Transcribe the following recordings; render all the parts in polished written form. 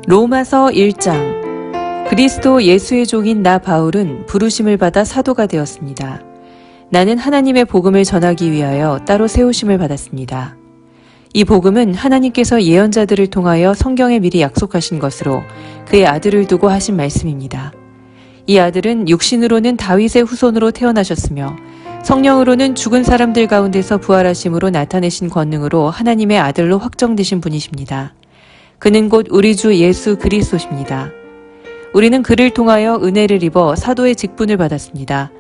로마서 1장. 그리스도 예수의 종인 나 바울은 부르심을 받아 사도가 되었습니다. 나는 하나님의 복음을 전하기 위하여 따로 세우심을 받았습니다. 이 복음은 하나님께서 예언자들을 통하여 성경에 미리 약속하신 것으로 그의 아들을 두고 하신 말씀입니다. 이 아들은 육신으로는 다윗의 후손으로 태어나셨으며 성령으로는 죽은 사람들 가운데서 부활하심으로 나타내신 권능으로 하나님의 아들로 확정되신 분이십니다. 그는 곧 우리 주 예수 그리스도십니다. 우리는 그를 통하여 은혜를 입어 사도의 직분을 받았습니다.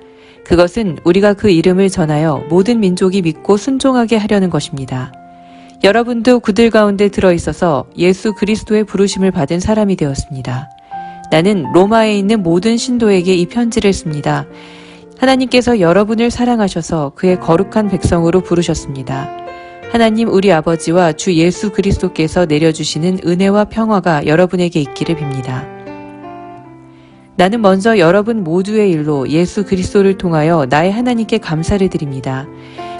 그것은 우리가 그 이름을 전하여 모든 민족이 믿고 순종하게 하려는 것입니다. 여러분도 그들 가운데 들어있어서 예수 그리스도의 부르심을 받은 사람이 되었습니다. 나는 로마에 있는 모든 신도에게 이 편지를 씁니다. 하나님께서 여러분을 사랑하셔서 그의 거룩한 백성으로 부르셨습니다. 하나님 우리 아버지와 주 예수 그리스도께서 내려주시는 은혜와 평화가 여러분에게 있기를 빕니다. 나는 먼저 여러분 모두의 일로 예수 그리스도를 통하여 나의 하나님께 감사를 드립니다.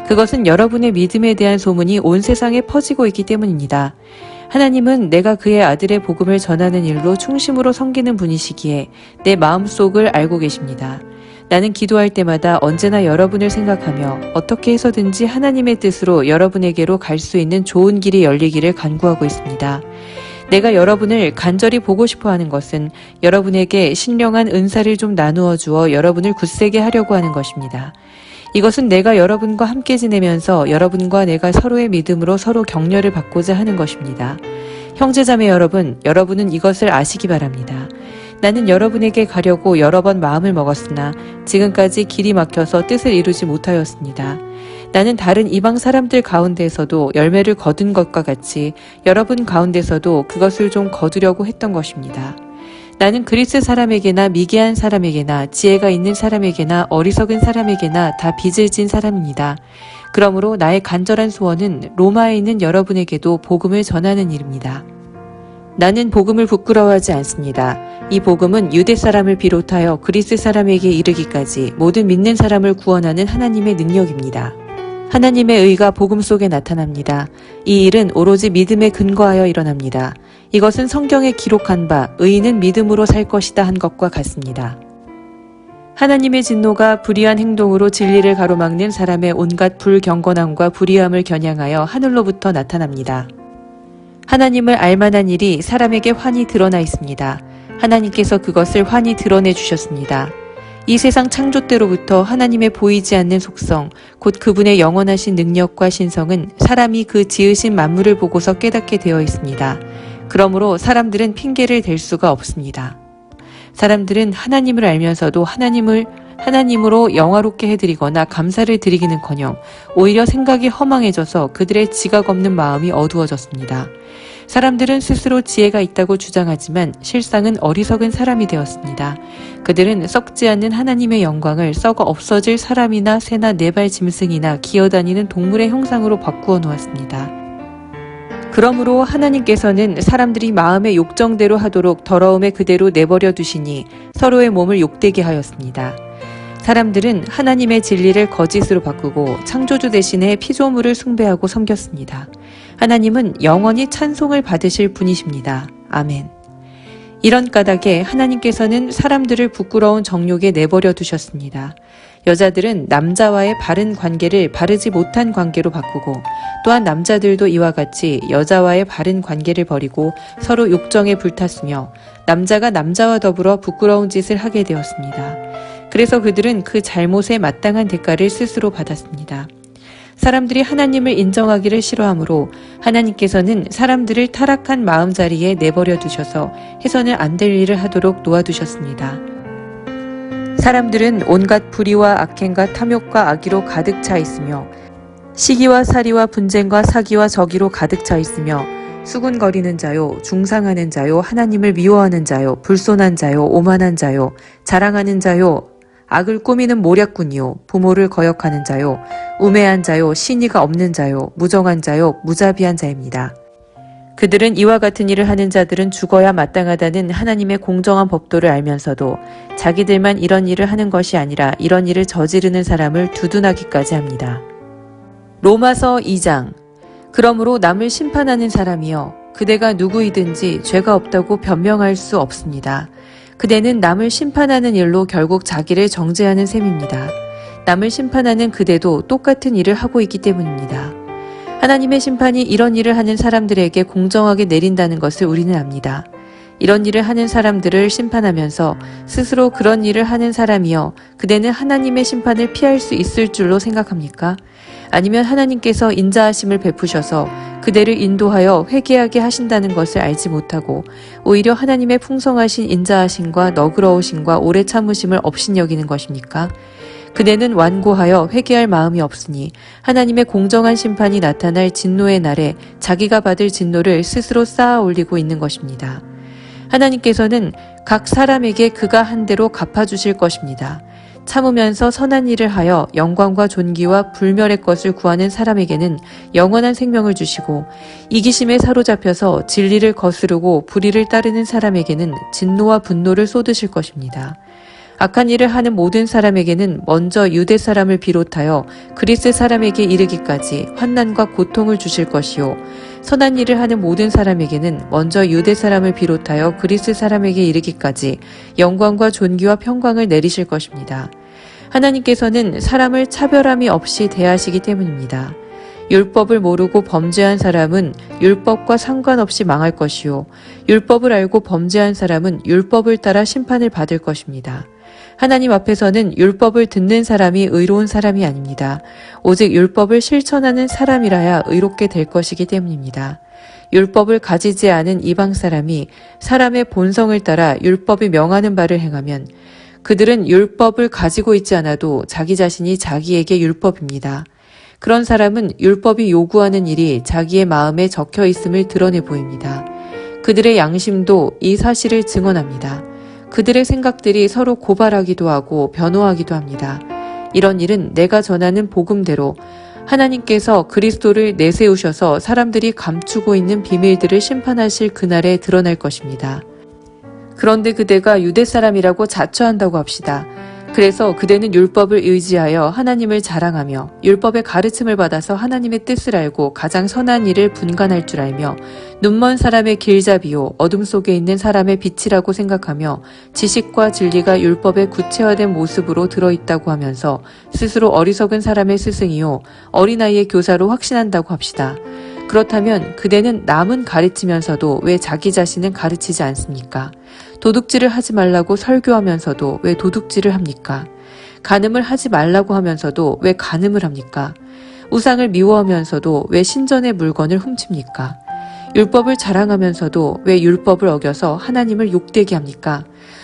그것은 여러분의 믿음에 대한 소문이 온 세상에 퍼지고 있기 때문입니다. 하나님은 내가 그의 아들의 복음을 전하는 일로 충심으로 섬기는 분이시기에 내 마음속을 알고 계십니다. 나는 기도할 때마다 언제나 여러분을 생각하며 어떻게 해서든지 하나님의 뜻으로 여러분에게로 갈 수 있는 좋은 길이 열리기를 간구하고 있습니다. 내가 여러분을 간절히 보고 싶어 하는 것은 여러분에게 신령한 은사를 좀 나누어 주어 여러분을 굳세게 하려고 하는 것입니다. 이것은 내가 여러분과 함께 지내면서 여러분과 내가 서로의 믿음으로 서로 격려를 받고자 하는 것입니다. 형제자매 여러분, 여러분은 이것을 아시기 바랍니다. 나는 여러분에게 가려고 여러 번 마음을 먹었으나 지금까지 길이 막혀서 뜻을 이루지 못하였습니다. 나는 다른 이방 사람들 가운데에서도 열매를 거둔 것과 같이 여러분 가운데서도 그것을 좀 거두려고 했던 것입니다. 나는 그리스 사람에게나 미개한 사람에게나 지혜가 있는 사람에게나 어리석은 사람에게나 다 빚을 진 사람입니다. 그러므로 나의 간절한 소원은 로마에 있는 여러분에게도 복음을 전하는 일입니다. 나는 복음을 부끄러워하지 않습니다. 이 복음은 유대 사람을 비롯하여 그리스 사람에게 이르기까지 모든 믿는 사람을 구원하는 하나님의 능력입니다. 하나님의 의가 복음 속에 나타납니다. 이 일은 오로지 믿음에 근거하여 일어납니다. 이것은 성경에 기록한 바 의인은 믿음으로 살 것이다 한 것과 같습니다. 하나님의 진노가 불의한 행동으로 진리를 가로막는 사람의 온갖 불경건함과 불의함을 겨냥하여 하늘로부터 나타납니다. 하나님을 알만한 일이 사람에게 환히 드러나 있습니다. 하나님께서 그것을 환히 드러내 주셨습니다. 이 세상 창조 때로부터 하나님의 보이지 않는 속성, 곧 그분의 영원하신 능력과 신성은 사람이 그 지으신 만물을 보고서 깨닫게 되어 있습니다. 그러므로 사람들은 핑계를 댈 수가 없습니다. 사람들은 하나님을 알면서도 하나님으로 영화롭게 해드리거나 감사를 드리기는커녕 오히려 생각이 허망해져서 그들의 지각 없는 마음이 어두워졌습니다. 사람들은 스스로 지혜가 있다고 주장하지만 실상은 어리석은 사람이 되었습니다. 그들은 썩지 않는 하나님의 영광을 썩어 없어질 사람이나 새나 네발 짐승이나 기어다니는 동물의 형상으로 바꾸어 놓았습니다. 그러므로 하나님께서는 사람들이 마음의 욕정대로 하도록 더러움에 그대로 내버려 두시니 서로의 몸을 욕되게 하였습니다. 사람들은 하나님의 진리를 거짓으로 바꾸고 창조주 대신에 피조물을 숭배하고 섬겼습니다. 하나님은 영원히 찬송을 받으실 분이십니다. 아멘. 이런 까닭에 하나님께서는 사람들을 부끄러운 정욕에 내버려 두셨습니다. 여자들은 남자와의 바른 관계를 바르지 못한 관계로 바꾸고 또한 남자들도 이와 같이 여자와의 바른 관계를 버리고 서로 욕정에 불탔으며 남자가 남자와 더불어 부끄러운 짓을 하게 되었습니다. 그래서 그들은 그 잘못에 마땅한 대가를 스스로 받았습니다. 사람들이 하나님을 인정하기를 싫어하므로 하나님께서는 사람들을 타락한 마음자리에 내버려 두셔서 해서는 안 될 일을 하도록 놓아두셨습니다. 사람들은 온갖 불의와 악행과 탐욕과 악의로 가득 차 있으며 시기와 살이와 분쟁과 사기와 저기로 가득 차 있으며 수군거리는 자요, 중상하는 자요, 하나님을 미워하는 자요, 불손한 자요, 오만한 자요, 자랑하는 자요, 악을 꾸미는 모략꾼이요, 부모를 거역하는 자요, 우매한 자요, 신의가 없는 자요, 무정한 자요, 무자비한 자입니다. 그들은 이와 같은 일을 하는 자들은 죽어야 마땅하다는 하나님의 공정한 법도를 알면서도 자기들만 이런 일을 하는 것이 아니라 이런 일을 저지르는 사람을 두둔하기까지 합니다. 로마서 2장. 그러므로 남을 심판하는 사람이여 그대가 누구이든지 죄가 없다고 변명할 수 없습니다. 그대는 남을 심판하는 일로 결국 자기를 정죄하는 셈입니다. 남을 심판하는 그대도 똑같은 일을 하고 있기 때문입니다. 하나님의 심판이 이런 일을 하는 사람들에게 공정하게 내린다는 것을 우리는 압니다. 이런 일을 하는 사람들을 심판하면서 스스로 그런 일을 하는 사람이여 그대는 하나님의 심판을 피할 수 있을 줄로 생각합니까? 아니면 하나님께서 인자하심을 베푸셔서 그대를 인도하여 회개하게 하신다는 것을 알지 못하고 오히려 하나님의 풍성하신 인자하심과 너그러우심과 오래 참으심을 업신여기는 것입니까? 그대는 완고하여 회개할 마음이 없으니 하나님의 공정한 심판이 나타날 진노의 날에 자기가 받을 진노를 스스로 쌓아 올리고 있는 것입니다. 하나님께서는 각 사람에게 그가 한 대로 갚아주실 것입니다. 참으면서 선한 일을 하여 영광과 존귀와 불멸의 것을 구하는 사람에게는 영원한 생명을 주시고 이기심에 사로잡혀서 진리를 거스르고 불의를 따르는 사람에게는 진노와 분노를 쏟으실 것입니다. 악한 일을 하는 모든 사람에게는 먼저 유대 사람을 비롯하여 그리스 사람에게 이르기까지 환난과 고통을 주실 것이요 선한 일을 하는 모든 사람에게는 먼저 유대 사람을 비롯하여 그리스 사람에게 이르기까지 영광과 존귀와 평강을 내리실 것입니다. 하나님께서는 사람을 차별함이 없이 대하시기 때문입니다. 율법을 모르고 범죄한 사람은 율법과 상관없이 망할 것이요 율법을 알고 범죄한 사람은 율법을 따라 심판을 받을 것입니다. 하나님 앞에서는 율법을 듣는 사람이 의로운 사람이 아닙니다. 오직 율법을 실천하는 사람이라야 의롭게 될 것이기 때문입니다. 율법을 가지지 않은 이방 사람이 사람의 본성을 따라 율법이 명하는 바를 행하면 그들은 율법을 가지고 있지 않아도 자기 자신이 자기에게 율법입니다. 그런 사람은 율법이 요구하는 일이 자기의 마음에 적혀 있음을 드러내 보입니다. 그들의 양심도 이 사실을 증언합니다. 그들의 생각들이 서로 고발하기도 하고 변호하기도 합니다. 이런 일은 내가 전하는 복음대로 하나님께서 그리스도를 내세우셔서 사람들이 감추고 있는 비밀들을 심판하실 그날에 드러날 것입니다. 그런데 그대가 유대 사람이라고 자처한다고 합시다. 그래서 그대는 율법을 의지하여 하나님을 자랑하며 율법의 가르침을 받아서 하나님의 뜻을 알고 가장 선한 일을 분간할 줄 알며 눈먼 사람의 길잡이요 어둠 속에 있는 사람의 빛이라고 생각하며 지식과 진리가 율법의 구체화된 모습으로 들어있다고 하면서 스스로 어리석은 사람의 스승이요 어린아이의 교사로 확신한다고 합시다. 그렇다면 그대는 남은 가르치면서도 왜 자기 자신은 가르치지 않습니까? 도둑질을 하지 말라고 설교하면서도 왜 도둑질을 합니까? 간음을 하지 말라고 하면서도 왜 간음을 합니까? 우상을 미워하면서도 왜 신전의 물건을 훔칩니까? 율법을 자랑하면서도 왜 율법을 어겨서 하나님을 욕되게 합니까?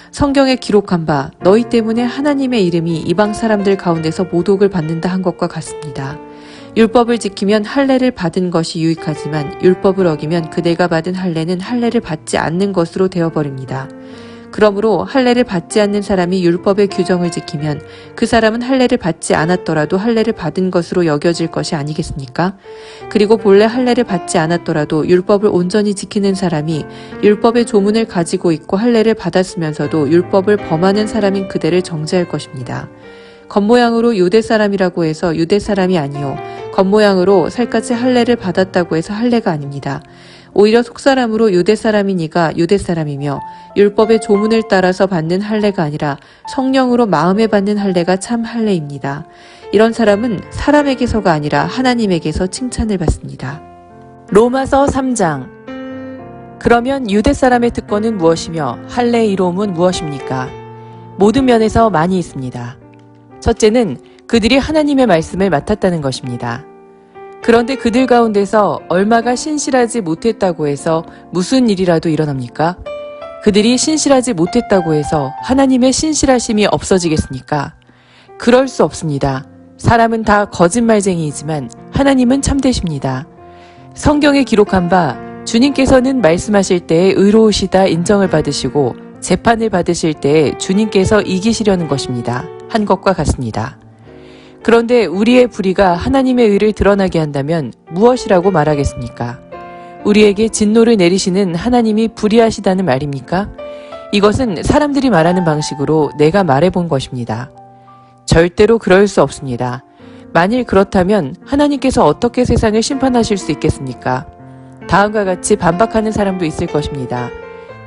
성경에 기록한 바 너희 때문에 하나님의 이름이 이방 사람들 가운데서 모독을 받는다 한 것과 같습니다. 율법을 지키면 할례를 받은 것이 유익하지만 율법을 어기면 그대가 받은 할례는 할례를 받지 않는 것으로 되어버립니다. 그러므로 할례를 받지 않는 사람이 율법의 규정을 지키면 그 사람은 할례를 받지 않았더라도 할례를 받은 것으로 여겨질 것이 아니겠습니까? 그리고 본래 할례를 받지 않았더라도 율법을 온전히 지키는 사람이 율법의 조문을 가지고 있고 할례를 받았으면서도 율법을 범하는 사람인 그대를 정죄할 것입니다. 겉모양으로 유대 사람이라고 해서 유대 사람이 아니요 겉모양으로 살갗이 할례를 받았다고 해서 할례가 아닙니다. 오히려 속사람으로 유대 사람이니가 유대 사람이며 율법의 조문을 따라서 받는 할례가 아니라 성령으로 마음에 받는 할례가 참 할례입니다. 이런 사람은 사람에게서가 아니라 하나님에게서 칭찬을 받습니다. 로마서 3장. 그러면 유대 사람의 특권은 무엇이며 할례의 이로움은 무엇입니까? 모든 면에서 많이 있습니다. 첫째는 그들이 하나님의 말씀을 맡았다는 것입니다. 그런데 그들 가운데서 얼마가 신실하지 못했다고 해서 무슨 일이라도 일어납니까? 그들이 신실하지 못했다고 해서 하나님의 신실하심이 없어지겠습니까? 그럴 수 없습니다. 사람은 다 거짓말쟁이이지만 하나님은 참되십니다. 성경에 기록한 바 주님께서는 말씀하실 때에 의로우시다 인정을 받으시고 재판을 받으실 때에 주님께서 이기시려는 것입니다. 한 것과 같습니다. 그런데 우리의 불의가 하나님의 의를 드러나게 한다면 무엇이라고 말하겠습니까? 우리에게 진노를 내리시는 하나님이 불의하시다는 말입니까? 이것은 사람들이 말하는 방식으로 내가 말해본 것입니다. 절대로 그럴 수 없습니다. 만일 그렇다면 하나님께서 어떻게 세상을 심판하실 수 있겠습니까? 다음과 같이 반박하는 사람도 있을 것입니다.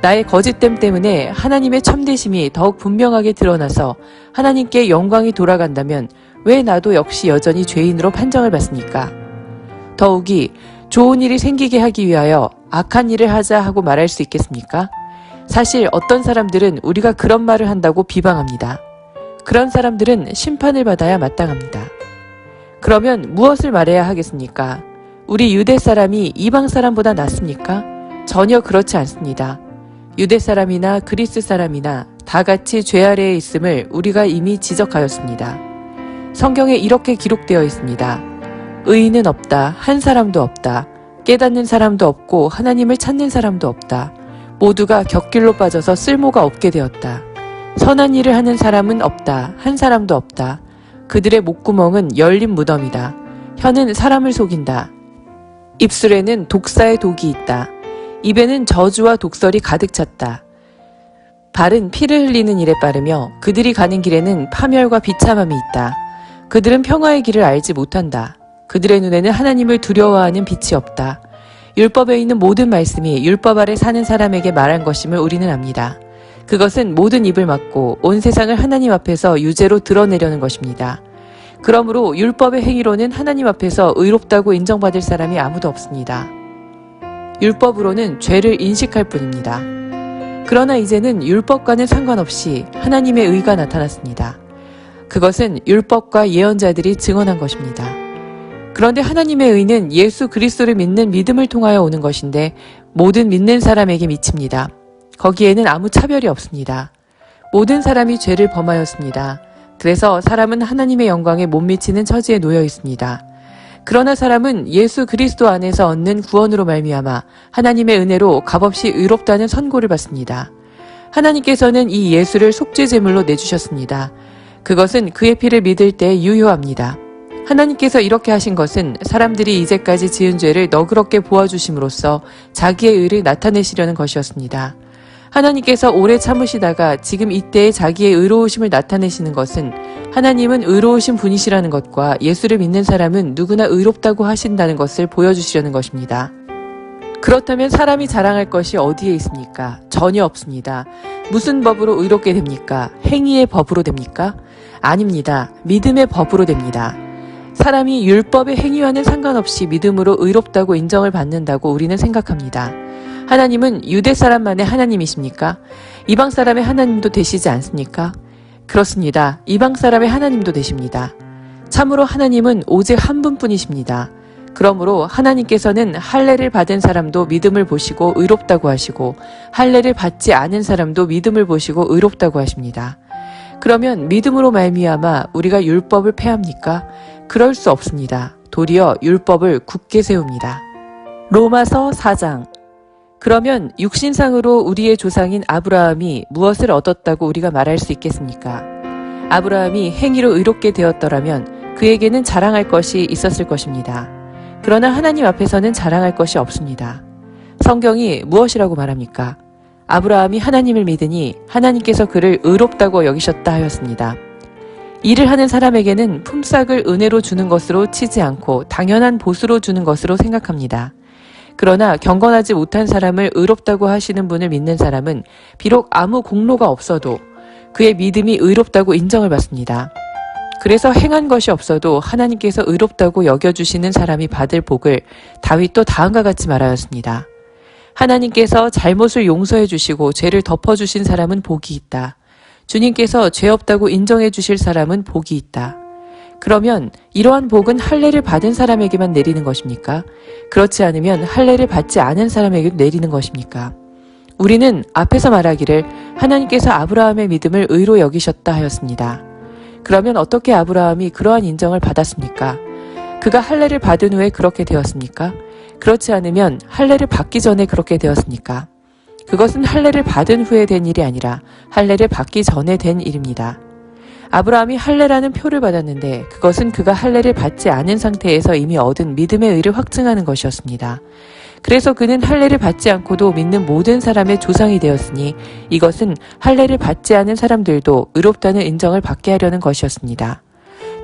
나의 거짓됨 때문에 하나님의 참되심이 더욱 분명하게 드러나서 하나님께 영광이 돌아간다면 왜 나도 역시 여전히 죄인으로 판정을 받습니까? 더욱이 좋은 일이 생기게 하기 위하여 악한 일을 하자 하고 말할 수 있겠습니까? 사실 어떤 사람들은 우리가 그런 말을 한다고 비방합니다. 그런 사람들은 심판을 받아야 마땅합니다. 그러면 무엇을 말해야 하겠습니까? 우리 유대 사람이 이방 사람보다 낫습니까? 전혀 그렇지 않습니다. 유대 사람이나 그리스 사람이나 다 같이 죄 아래에 있음을 우리가 이미 지적하였습니다. 성경에 이렇게 기록되어 있습니다. 의인은 없다. 한 사람도 없다. 깨닫는 사람도 없고 하나님을 찾는 사람도 없다. 모두가 곁길로 빠져서 쓸모가 없게 되었다. 선한 일을 하는 사람은 없다. 한 사람도 없다. 그들의 목구멍은 열린 무덤이다. 혀는 사람을 속인다. 입술에는 독사의 독이 있다. 입에는 저주와 독설이 가득 찼다. 발은 피를 흘리는 일에 빠르며 그들이 가는 길에는 파멸과 비참함이 있다. 그들은 평화의 길을 알지 못한다. 그들의 눈에는 하나님을 두려워하는 빛이 없다. 율법에 있는 모든 말씀이 율법 아래 사는 사람에게 말한 것임을 우리는 압니다. 그것은 모든 입을 막고 온 세상을 하나님 앞에서 유죄로 드러내려는 것입니다. 그러므로 율법의 행위로는 하나님 앞에서 의롭다고 인정받을 사람이 아무도 없습니다. 율법으로는 죄를 인식할 뿐입니다. 그러나 이제는 율법과는 상관없이 하나님의 의가 나타났습니다. 그것은 율법과 예언자들이 증언한 것입니다. 그런데 하나님의 의는 예수 그리스도를 믿는 믿음을 통하여 오는 것인데 모든 믿는 사람에게 미칩니다. 거기에는 아무 차별이 없습니다. 모든 사람이 죄를 범하였습니다. 그래서 사람은 하나님의 영광에 못 미치는 처지에 놓여 있습니다. 그러나 사람은 예수 그리스도 안에서 얻는 구원으로 말미암아 하나님의 은혜로 값없이 의롭다는 선고를 받습니다. 하나님께서는 이 예수를 속죄 제물로 내주셨습니다. 그것은 그의 피를 믿을 때 유효합니다. 하나님께서 이렇게 하신 것은 사람들이 이제까지 지은 죄를 너그럽게 보아주심으로써 자기의 의를 나타내시려는 것이었습니다. 하나님께서 오래 참으시다가 지금 이때에 자기의 의로우심을 나타내시는 것은 하나님은 의로우신 분이시라는 것과 예수를 믿는 사람은 누구나 의롭다고 하신다는 것을 보여주시려는 것입니다. 그렇다면 사람이 자랑할 것이 어디에 있습니까? 전혀 없습니다. 무슨 법으로 의롭게 됩니까? 행위의 법으로 됩니까? 아닙니다. 믿음의 법으로 됩니다. 사람이 율법의 행위와는 상관없이 믿음으로 의롭다고 인정을 받는다고 우리는 생각합니다. 하나님은 유대 사람만의 하나님이십니까? 이방 사람의 하나님도 되시지 않습니까? 그렇습니다. 이방 사람의 하나님도 되십니다. 참으로 하나님은 오직 한 분뿐이십니다. 그러므로 하나님께서는 할례를 받은 사람도 믿음을 보시고 의롭다고 하시고 할례를 받지 않은 사람도 믿음을 보시고 의롭다고 하십니다. 그러면 믿음으로 말미암아 우리가 율법을 폐합니까? 그럴 수 없습니다. 도리어 율법을 굳게 세웁니다. 로마서 4장. 그러면 육신상으로 우리의 조상인 아브라함이 무엇을 얻었다고 우리가 말할 수 있겠습니까? 아브라함이 행위로 의롭게 되었더라면 그에게는 자랑할 것이 있었을 것입니다. 그러나 하나님 앞에서는 자랑할 것이 없습니다. 성경이 무엇이라고 말합니까? 아브라함이 하나님을 믿으니 하나님께서 그를 의롭다고 여기셨다 하였습니다. 일을 하는 사람에게는 품삯을 은혜로 주는 것으로 치지 않고 당연한 보수로 주는 것으로 생각합니다. 그러나 경건하지 못한 사람을 의롭다고 하시는 분을 믿는 사람은 비록 아무 공로가 없어도 그의 믿음이 의롭다고 인정을 받습니다. 그래서 행한 것이 없어도 하나님께서 의롭다고 여겨주시는 사람이 받을 복을 다윗도 다음과 같이 말하였습니다. 하나님께서 잘못을 용서해 주시고 죄를 덮어주신 사람은 복이 있다. 주님께서 죄 없다고 인정해 주실 사람은 복이 있다. 그러면 이러한 복은 할례를 받은 사람에게만 내리는 것입니까? 그렇지 않으면 할례를 받지 않은 사람에게 내리는 것입니까? 우리는 앞에서 말하기를 하나님께서 아브라함의 믿음을 의로 여기셨다 하였습니다. 그러면 어떻게 아브라함이 그러한 인정을 받았습니까? 그가 할례를 받은 후에 그렇게 되었습니까? 그렇지 않으면 할례를 받기 전에 그렇게 되었습니까? 그것은 할례를 받은 후에 된 일이 아니라 할례를 받기 전에 된 일입니다. 아브라함이 할례라는 표를 받았는데 그것은 그가 할례를 받지 않은 상태에서 이미 얻은 믿음의 의를 확증하는 것이었습니다. 그래서 그는 할례를 받지 않고도 믿는 모든 사람의 조상이 되었으니 이것은 할례를 받지 않은 사람들도 의롭다는 인정을 받게 하려는 것이었습니다.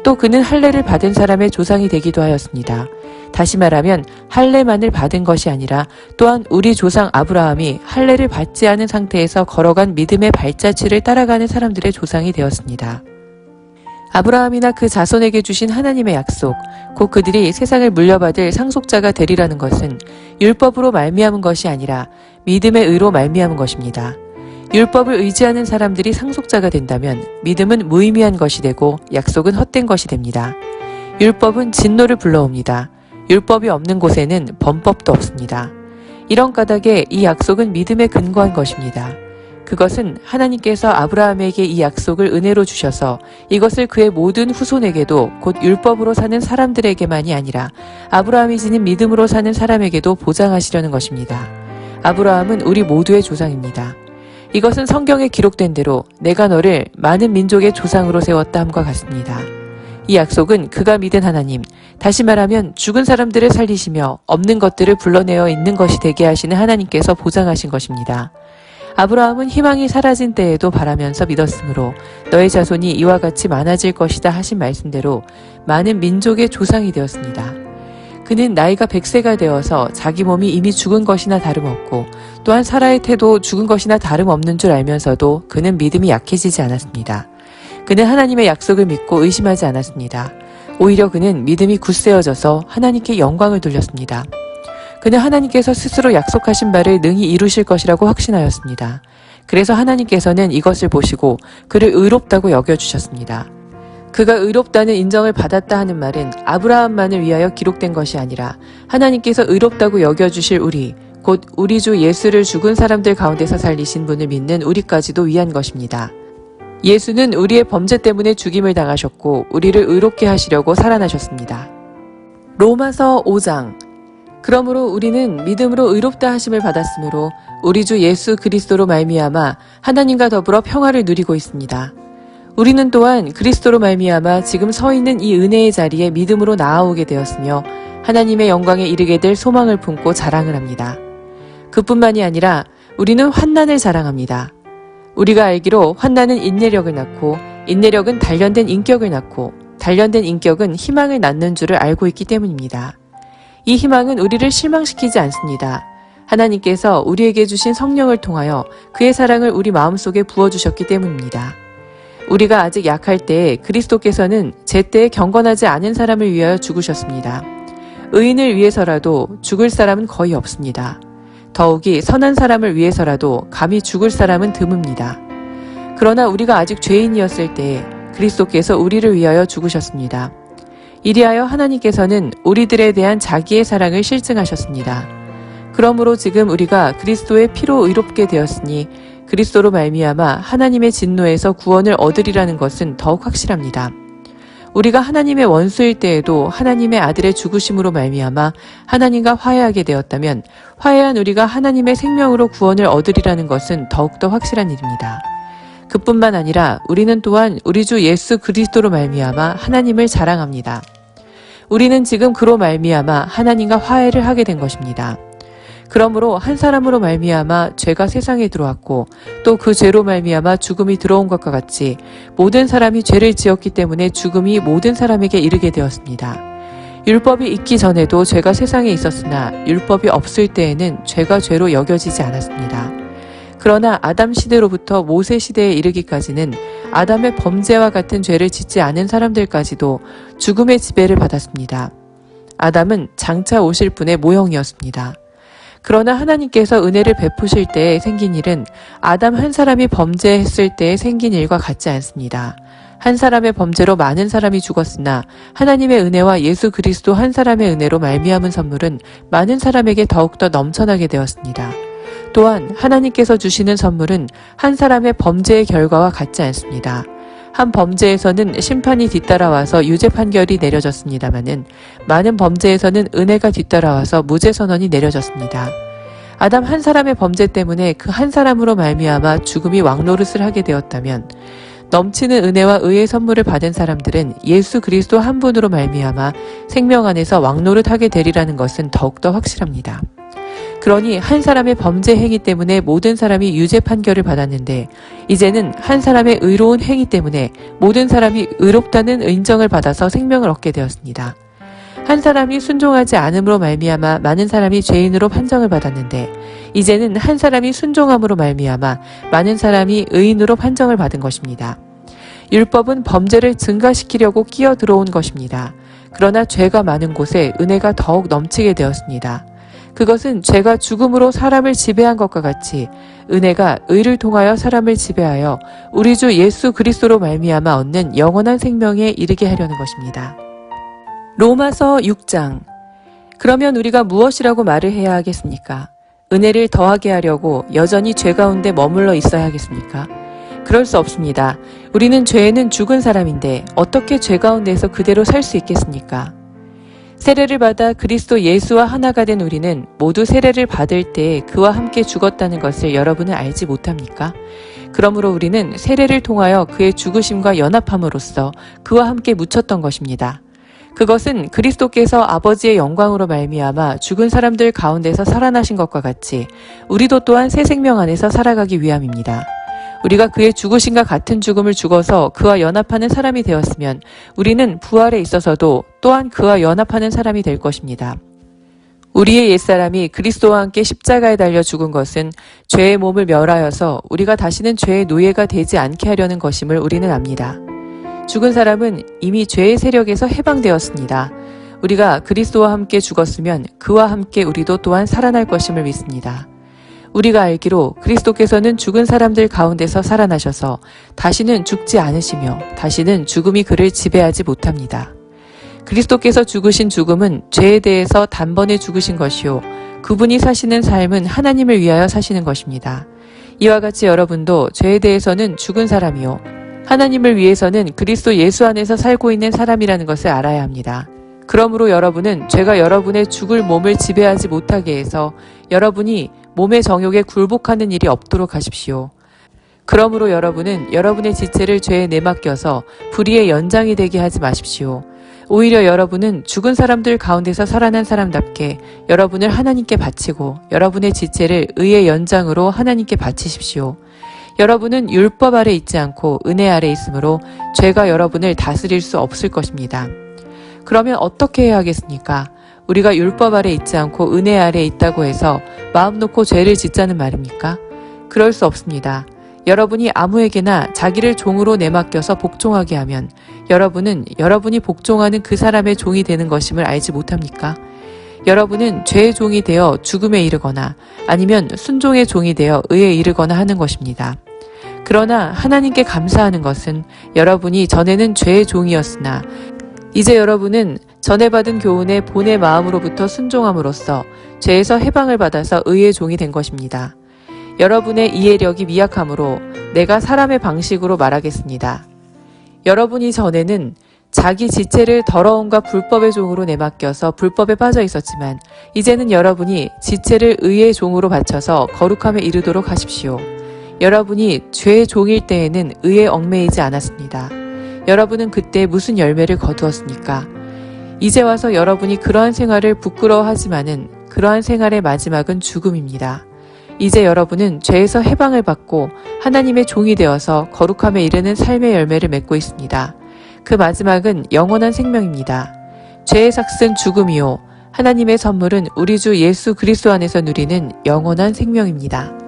또 그는 할례를 받은 사람의 조상이 되기도 하였습니다. 다시 말하면 할례만을 받은 것이 아니라 또한 우리 조상 아브라함이 할례를 받지 않은 상태에서 걸어간 믿음의 발자취를 따라가는 사람들의 조상이 되었습니다. 아브라함이나 그 자손에게 주신 하나님의 약속, 곧 그들이 세상을 물려받을 상속자가 되리라는 것은 율법으로 말미암은 것이 아니라 믿음의 의로 말미암은 것입니다. 율법을 의지하는 사람들이 상속자가 된다면 믿음은 무의미한 것이 되고 약속은 헛된 것이 됩니다. 율법은 진노를 불러옵니다. 율법이 없는 곳에는 범법도 없습니다. 이런 까닭에 이 약속은 믿음에 근거한 것입니다. 그것은 하나님께서 아브라함에게 이 약속을 은혜로 주셔서 이것을 그의 모든 후손에게도 곧 율법으로 사는 사람들에게만이 아니라 아브라함이 지닌 믿음으로 사는 사람에게도 보장하시려는 것입니다. 아브라함은 우리 모두의 조상입니다. 이것은 성경에 기록된 대로 내가 너를 많은 민족의 조상으로 세웠다 함과 같습니다. 이 약속은 그가 믿은 하나님, 다시 말하면 죽은 사람들을 살리시며 없는 것들을 불러내어 있는 것이 되게 하시는 하나님께서 보장하신 것입니다. 아브라함은 희망이 사라진 때에도 바라면서 믿었으므로 너의 자손이 이와 같이 많아질 것이다 하신 말씀대로 많은 민족의 조상이 되었습니다. 그는 나이가 100세가 되어서 자기 몸이 이미 죽은 것이나 다름없고 또한 사라의 태도 죽은 것이나 다름없는 줄 알면서도 그는 믿음이 약해지지 않았습니다. 그는 하나님의 약속을 믿고 의심하지 않았습니다. 오히려 그는 믿음이 굳세어져서 하나님께 영광을 돌렸습니다. 그는 하나님께서 스스로 약속하신 바를 능히 이루실 것이라고 확신하였습니다. 그래서 하나님께서는 이것을 보시고 그를 의롭다고 여겨주셨습니다. 그가 의롭다는 인정을 받았다 하는 말은 아브라함만을 위하여 기록된 것이 아니라 하나님께서 의롭다고 여겨주실 우리, 곧 우리 주 예수를 죽은 사람들 가운데서 살리신 분을 믿는 우리까지도 위한 것입니다. 예수는 우리의 범죄 때문에 죽임을 당하셨고 우리를 의롭게 하시려고 살아나셨습니다. 로마서 5장. 그러므로 우리는 믿음으로 의롭다 하심을 받았으므로 우리 주 예수 그리스도로 말미암아 하나님과 더불어 평화를 누리고 있습니다. 우리는 또한 그리스도로 말미암아 지금 서 있는 이 은혜의 자리에 믿음으로 나아오게 되었으며 하나님의 영광에 이르게 될 소망을 품고 자랑을 합니다. 그뿐만이 아니라 우리는 환난을 자랑합니다. 우리가 알기로 환난은 인내력을 낳고 인내력은 단련된 인격을 낳고 단련된 인격은 희망을 낳는 줄을 알고 있기 때문입니다. 이 희망은 우리를 실망시키지 않습니다. 하나님께서 우리에게 주신 성령을 통하여 그의 사랑을 우리 마음속에 부어주셨기 때문입니다. 우리가 아직 약할 때에 그리스도께서는 제때에 경건하지 않은 사람을 위하여 죽으셨습니다. 의인을 위해서라도 죽을 사람은 거의 없습니다. 더욱이 선한 사람을 위해서라도 감히 죽을 사람은 드뭅니다. 그러나 우리가 아직 죄인이었을 때에 그리스도께서 우리를 위하여 죽으셨습니다. 이리하여 하나님께서는 우리들에 대한 자기의 사랑을 실증하셨습니다. 그러므로 지금 우리가 그리스도의 피로 의롭게 되었으니 그리스도로 말미암아 하나님의 진노에서 구원을 얻으리라는 것은 더욱 확실합니다. 우리가 하나님의 원수일 때에도 하나님의 아들의 죽으심으로 말미암아 하나님과 화해하게 되었다면 화해한 우리가 하나님의 생명으로 구원을 얻으리라는 것은 더욱더 확실한 일입니다. 그뿐만 아니라 우리는 또한 우리 주 예수 그리스도로 말미암아 하나님을 자랑합니다. 우리는 지금 그로 말미암아 하나님과 화해를 하게 된 것입니다. 그러므로 한 사람으로 말미암아 죄가 세상에 들어왔고 또 그 죄로 말미암아 죽음이 들어온 것과 같이 모든 사람이 죄를 지었기 때문에 죽음이 모든 사람에게 이르게 되었습니다. 율법이 있기 전에도 죄가 세상에 있었으나 율법이 없을 때에는 죄가 죄로 여겨지지 않았습니다. 그러나 아담 시대로부터 모세 시대에 이르기까지는 아담의 범죄와 같은 죄를 짓지 않은 사람들까지도 죽음의 지배를 받았습니다. 아담은 장차 오실 분의 모형이었습니다. 그러나 하나님께서 은혜를 베푸실 때에 생긴 일은 아담 한 사람이 범죄했을 때에 생긴 일과 같지 않습니다. 한 사람의 범죄로 많은 사람이 죽었으나 하나님의 은혜와 예수 그리스도 한 사람의 은혜로 말미암은 선물은 많은 사람에게 더욱더 넘쳐나게 되었습니다. 또한 하나님께서 주시는 선물은 한 사람의 범죄의 결과와 같지 않습니다. 한 범죄에서는 심판이 뒤따라와서 유죄 판결이 내려졌습니다마는 많은 범죄에서는 은혜가 뒤따라와서 무죄 선언이 내려졌습니다. 아담 한 사람의 범죄 때문에 그 한 사람으로 말미암아 죽음이 왕노릇을 하게 되었다면 넘치는 은혜와 의의 선물을 받은 사람들은 예수 그리스도 한 분으로 말미암아 생명 안에서 왕노릇하게 되리라는 것은 더욱더 확실합니다. 그러니 한 사람의 범죄 행위 때문에 모든 사람이 유죄 판결을 받았는데 이제는 한 사람의 의로운 행위 때문에 모든 사람이 의롭다는 인정을 받아서 생명을 얻게 되었습니다. 한 사람이 순종하지 않음으로 말미암아 많은 사람이 죄인으로 판정을 받았는데 이제는 한 사람이 순종함으로 말미암아 많은 사람이 의인으로 판정을 받은 것입니다. 율법은 범죄를 증가시키려고 끼어 들어온 것입니다. 그러나 죄가 많은 곳에 은혜가 더욱 넘치게 되었습니다. 그것은 죄가 죽음으로 사람을 지배한 것과 같이 은혜가 의를 통하여 사람을 지배하여 우리 주 예수 그리스도로 말미암아 얻는 영원한 생명에 이르게 하려는 것입니다. 로마서 6장. 그러면 우리가 무엇이라고 말을 해야 하겠습니까? 은혜를 더하게 하려고 여전히 죄 가운데 머물러 있어야 하겠습니까? 그럴 수 없습니다. 우리는 죄에는 죽은 사람인데 어떻게 죄 가운데서 그대로 살 수 있겠습니까? 세례를 받아 그리스도 예수와 하나가 된 우리는 모두 세례를 받을 때 그와 함께 죽었다는 것을 여러분은 알지 못합니까? 그러므로 우리는 세례를 통하여 그의 죽으심과 연합함으로써 그와 함께 묻혔던 것입니다. 그것은 그리스도께서 아버지의 영광으로 말미암아 죽은 사람들 가운데서 살아나신 것과 같이 우리도 또한 새 생명 안에서 살아가기 위함입니다. 우리가 그의 죽으심과 같은 죽음을 죽어서 그와 연합하는 사람이 되었으면 우리는 부활에 있어서도 또한 그와 연합하는 사람이 될 것입니다. 우리의 옛사람이 그리스도와 함께 십자가에 달려 죽은 것은 죄의 몸을 멸하여서 우리가 다시는 죄의 노예가 되지 않게 하려는 것임을 우리는 압니다. 죽은 사람은 이미 죄의 세력에서 해방되었습니다. 우리가 그리스도와 함께 죽었으면 그와 함께 우리도 또한 살아날 것임을 믿습니다. 우리가 알기로 그리스도께서는 죽은 사람들 가운데서 살아나셔서 다시는 죽지 않으시며 다시는 죽음이 그를 지배하지 못합니다. 그리스도께서 죽으신 죽음은 죄에 대해서 단번에 죽으신 것이요 그분이 사시는 삶은 하나님을 위하여 사시는 것입니다. 이와 같이 여러분도 죄에 대해서는 죽은 사람이요 하나님을 위해서는 그리스도 예수 안에서 살고 있는 사람이라는 것을 알아야 합니다. 그러므로 여러분은 죄가 여러분의 죽을 몸을 지배하지 못하게 해서 여러분이 몸의 정욕에 굴복하는 일이 없도록 하십시오. 그러므로 여러분은 여러분의 지체를 죄에 내맡겨서 불의의 연장이 되게 하지 마십시오. 오히려 여러분은 죽은 사람들 가운데서 살아난 사람답게 여러분을 하나님께 바치고 여러분의 지체를 의의 연장으로 하나님께 바치십시오. 여러분은 율법 아래 있지 않고 은혜 아래 있으므로 죄가 여러분을 다스릴 수 없을 것입니다. 그러면 어떻게 해야 하겠습니까? 우리가 율법 아래 있지 않고 은혜 아래 있다고 해서 마음 놓고 죄를 짓자는 말입니까? 그럴 수 없습니다. 여러분이 아무에게나 자기를 종으로 내맡겨서 복종하게 하면 여러분은 여러분이 복종하는 그 사람의 종이 되는 것임을 알지 못합니까? 여러분은 죄의 종이 되어 죽음에 이르거나 아니면 순종의 종이 되어 의에 이르거나 하는 것입니다. 그러나 하나님께 감사하는 것은 여러분이 전에는 죄의 종이었으나 이제 여러분은 전에 받은 교훈의 본의 마음으로부터 순종함으로써 죄에서 해방을 받아서 의의 종이 된 것입니다. 여러분의 이해력이 미약하므로 내가 사람의 방식으로 말하겠습니다. 여러분이 전에는 자기 지체를 더러움과 불법의 종으로 내맡겨서 불법에 빠져 있었지만 이제는 여러분이 지체를 의의 종으로 바쳐서 거룩함에 이르도록 하십시오. 여러분이 죄의 종일 때에는 의에 얽매이지 않았습니다. 여러분은 그때 무슨 열매를 거두었습니까? 이제 와서 여러분이 그러한 생활을 부끄러워하지만은 그러한 생활의 마지막은 죽음입니다. 이제 여러분은 죄에서 해방을 받고 하나님의 종이 되어서 거룩함에 이르는 삶의 열매를 맺고 있습니다. 그 마지막은 영원한 생명입니다. 죄의 삭은 죽음이요 하나님의 선물은 우리 주 예수 그리스도 안에서 누리는 영원한 생명입니다.